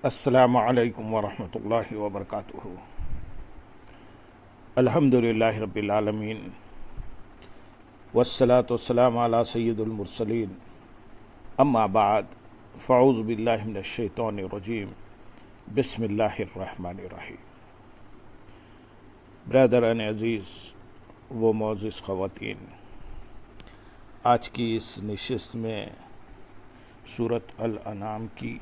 السلام علیکم ورحمۃ اللہ وبرکاتہ۔ الحمدللہ رب العالمین والصلاة والسلام علی سید المرسلین، اما بعد فاعوذ باللہ من الشیطان الرجیم، بسم اللہ الرحمن الرحیم۔ برادران عزیز و معزز خواتین، آج کی اس نشست میں سورۃ الانعام کی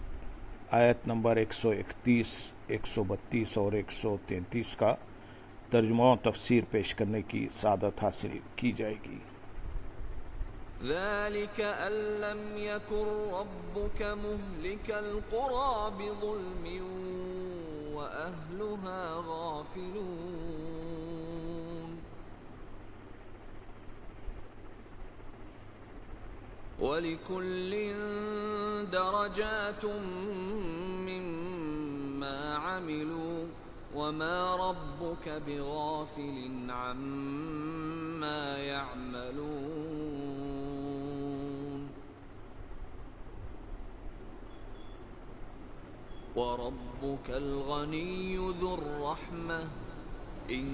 آیت نمبر 131، 132 اور 133 کا ترجمہ و تفسیر پیش کرنے کی سعادت حاصل کی جائے گی۔ ذلك أن لم يكن ربك مهلك القرى بظلم وأهلها غافلون ولكل درجات مما عملوا وما ربك بغافل عما يعملون وربك الغني ذو الرحمة إن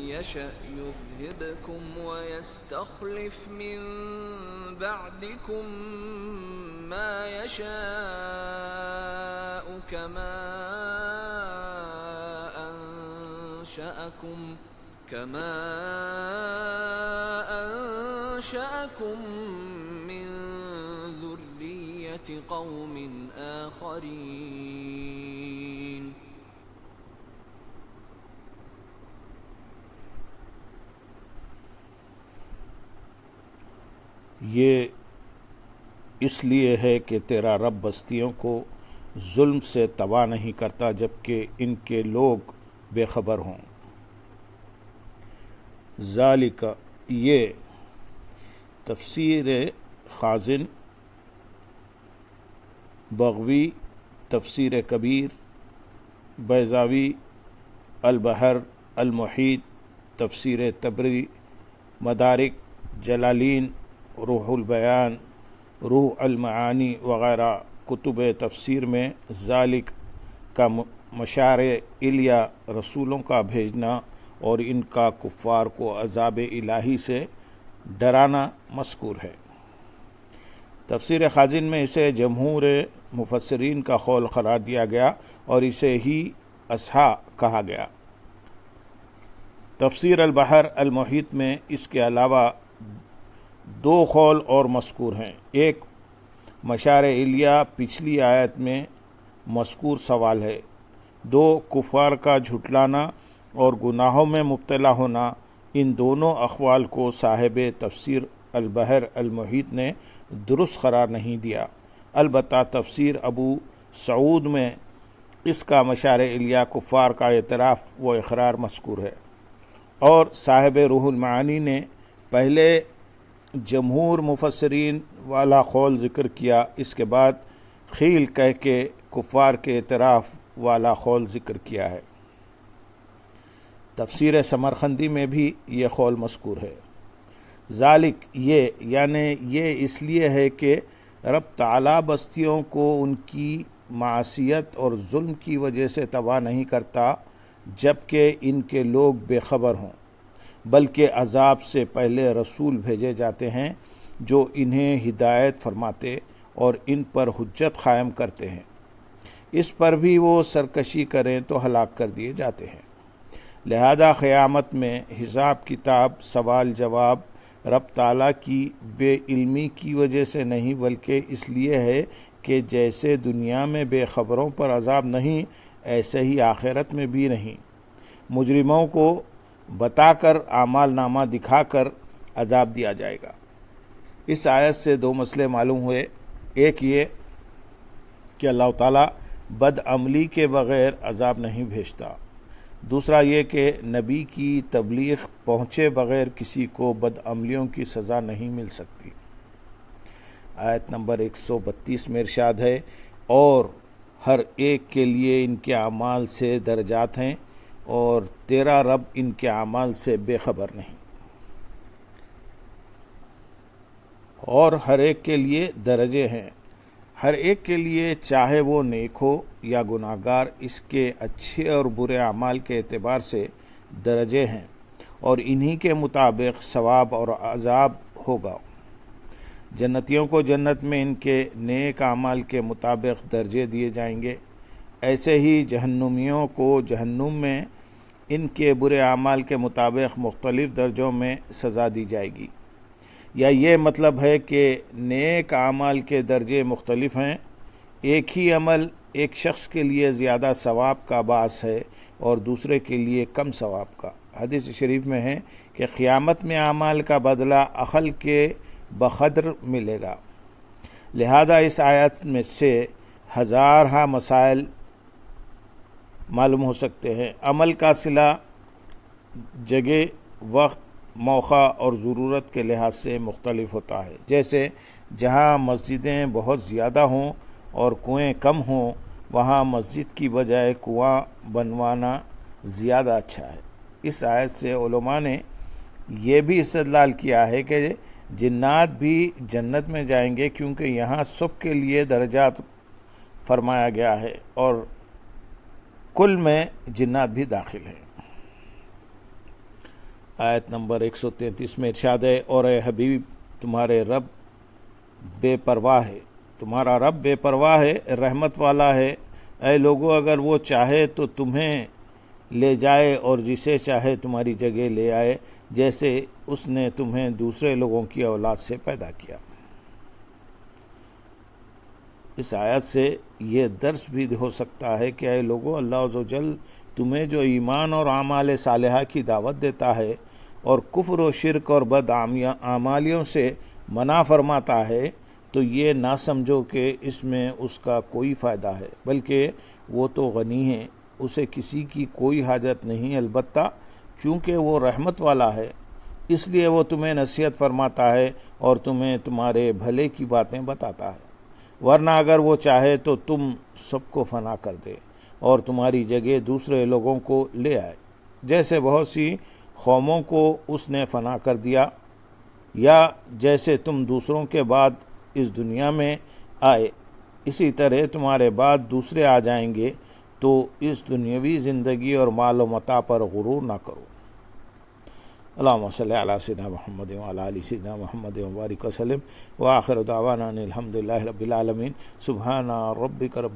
يشأ يذهبكم ويستخلف من بعدكم ما يشاء كما أنشأكم من ذرية قوم آخرين یہ اس لیے ہے کہ تیرا رب بستیوں کو ظلم سے تباہ نہیں کرتا جبکہ ان کے لوگ بے خبر ہوں۔ ذالک، یہ تفسیر خازن، بغوی تفسیر کبیر، بیضاوی البحر المحیط تفسیر طبری، مدارک، جلالین، روح البیان، روح المعانی وغیرہ کتب تفسیر میں ذالک کا مشار الیہ رسولوں کا بھیجنا اور ان کا کفار کو عذاب الہی سے ڈرانا مذکور ہے۔ تفسیر خازن میں اسے جمہور مفسرین کا قول قرار دیا گیا اور اسے ہی اصحا کہا گیا۔ تفسیر البحر المحیط میں اس کے علاوہ دو قول اور مذکور ہیں۔ ایک مشار الیہ پچھلی آیت میں مذکور سوال ہے۔ دو کفار کا جھٹلانا اور گناہوں میں مبتلا ہونا۔ ان دونوں اقوال کو صاحب تفسیر البحر المحیط نے درست قرار نہیں دیا، البتہ تفسیر ابو سعود میں اس کا مشار الیہ کفار کا اعتراف و اقرار مذکور ہے، اور صاحب روح المعانی نے پہلے جمہور مفسرین والا قول ذکر کیا، اس کے بعد خیل کہہ کے کفار کے اعتراف والا قول ذکر کیا ہے۔ تفسیر سمرقندی میں بھی یہ قول مذکور ہے۔ ذالک، یہ یعنی یہ اس لیے ہے کہ رب تعالیٰ بستیوں کو ان کی معصیت اور ظلم کی وجہ سے تباہ نہیں کرتا جبکہ ان کے لوگ بے خبر ہوں، بلکہ عذاب سے پہلے رسول بھیجے جاتے ہیں جو انہیں ہدایت فرماتے اور ان پر حجت قائم کرتے ہیں، اس پر بھی وہ سرکشی کریں تو ہلاک کر دیے جاتے ہیں۔ لہذا قیامت میں حساب کتاب، سوال جواب رب تعالیٰ کی بے علمی کی وجہ سے نہیں بلکہ اس لیے ہے کہ جیسے دنیا میں بے خبروں پر عذاب نہیں، ایسے ہی آخرت میں بھی نہیں۔ مجرموں کو بتا کر اعمال نامہ دکھا کر عذاب دیا جائے گا۔ اس آیت سے دو مسئلے معلوم ہوئے۔ ایک یہ کہ اللہ تعالیٰ بد عملی کے بغیر عذاب نہیں بھیجتا، دوسرا یہ کہ نبی کی تبلیغ پہنچے بغیر کسی کو بد عملیوں کی سزا نہیں مل سکتی۔ آیت نمبر 132 میں ارشاد ہے، اور ہر ایک کے لیے ان کے اعمال سے درجات ہیں اور تیرا رب ان کے اعمال سے بے خبر نہیں۔ اور ہر ایک کے لیے درجے ہیں، ہر ایک کے لیے چاہے وہ نیک ہو یا گناہگار اس کے اچھے اور برے اعمال کے اعتبار سے درجے ہیں اور انہی کے مطابق ثواب اور عذاب ہوگا۔ جنتیوں کو جنت میں ان کے نیک اعمال کے مطابق درجے دیے جائیں گے، ایسے ہی جہنمیوں کو جہنم میں ان کے برے اعمال کے مطابق مختلف درجوں میں سزا دی جائے گی۔ یا یہ مطلب ہے کہ نیک اعمال کے درجے مختلف ہیں، ایک ہی عمل ایک شخص کے لیے زیادہ ثواب کا باعث ہے اور دوسرے کے لیے کم ثواب کا۔ حدیث شریف میں ہے کہ قیامت میں اعمال کا بدلہ عقل کے بقدر ملے گا۔ لہذا اس آیت میں سے ہزارہ مسائل معلوم ہو سکتے ہیں۔ عمل کا صلہ جگہ، وقت، موقع اور ضرورت کے لحاظ سے مختلف ہوتا ہے۔ جیسے جہاں مسجدیں بہت زیادہ ہوں اور کنویں کم ہوں، وہاں مسجد کی بجائے کنواں بنوانا زیادہ اچھا ہے۔ اس آیت سے علماء نے یہ بھی استدلال کیا ہے کہ جنات بھی جنت میں جائیں گے، کیونکہ یہاں سب کے لیے درجات فرمایا گیا ہے اور کل میں جنات بھی داخل ہیں۔ آیت نمبر 133 میں ارشاد ہے، اور اے حبیب تمہارے رب بے پرواہ ہے، تمہارا رب بے پرواہ ہے، رحمت والا ہے۔ اے لوگو، اگر وہ چاہے تو تمہیں لے جائے اور جسے چاہے تمہاری جگہ لے آئے، جیسے اس نے تمہیں دوسرے لوگوں کی اولاد سے پیدا کیا۔ اس آیت سے یہ درس بھی ہو سکتا ہے کہ اے لوگو، اللہ عز و جل تمہیں جو ایمان اور اعمال صالحہ کی دعوت دیتا ہے اور کفر و شرک اور بد اعمالیوں سے منع فرماتا ہے، تو یہ نہ سمجھو کہ اس میں اس کا کوئی فائدہ ہے، بلکہ وہ تو غنی ہے، اسے کسی کی کوئی حاجت نہیں، البتہ چونکہ وہ رحمت والا ہے اس لیے وہ تمہیں نصیحت فرماتا ہے اور تمہیں تمہارے بھلے کی باتیں بتاتا ہے، ورنہ اگر وہ چاہے تو تم سب کو فنا کر دے اور تمہاری جگہ دوسرے لوگوں کو لے آئے، جیسے بہت سی قوموں کو اس نے فنا کر دیا، یا جیسے تم دوسروں کے بعد اس دنیا میں آئے، اسی طرح تمہارے بعد دوسرے آ جائیں گے، تو اس دنیاوی زندگی اور مال و متاع پر غرور نہ کرو۔ اللہم صلی علی سیدنا محمد وعلی آل سیدنا محمد وبارک وسلم، وآخر دعوانا ان الحمد للہ رب العالمین۔ سبحان ربک رب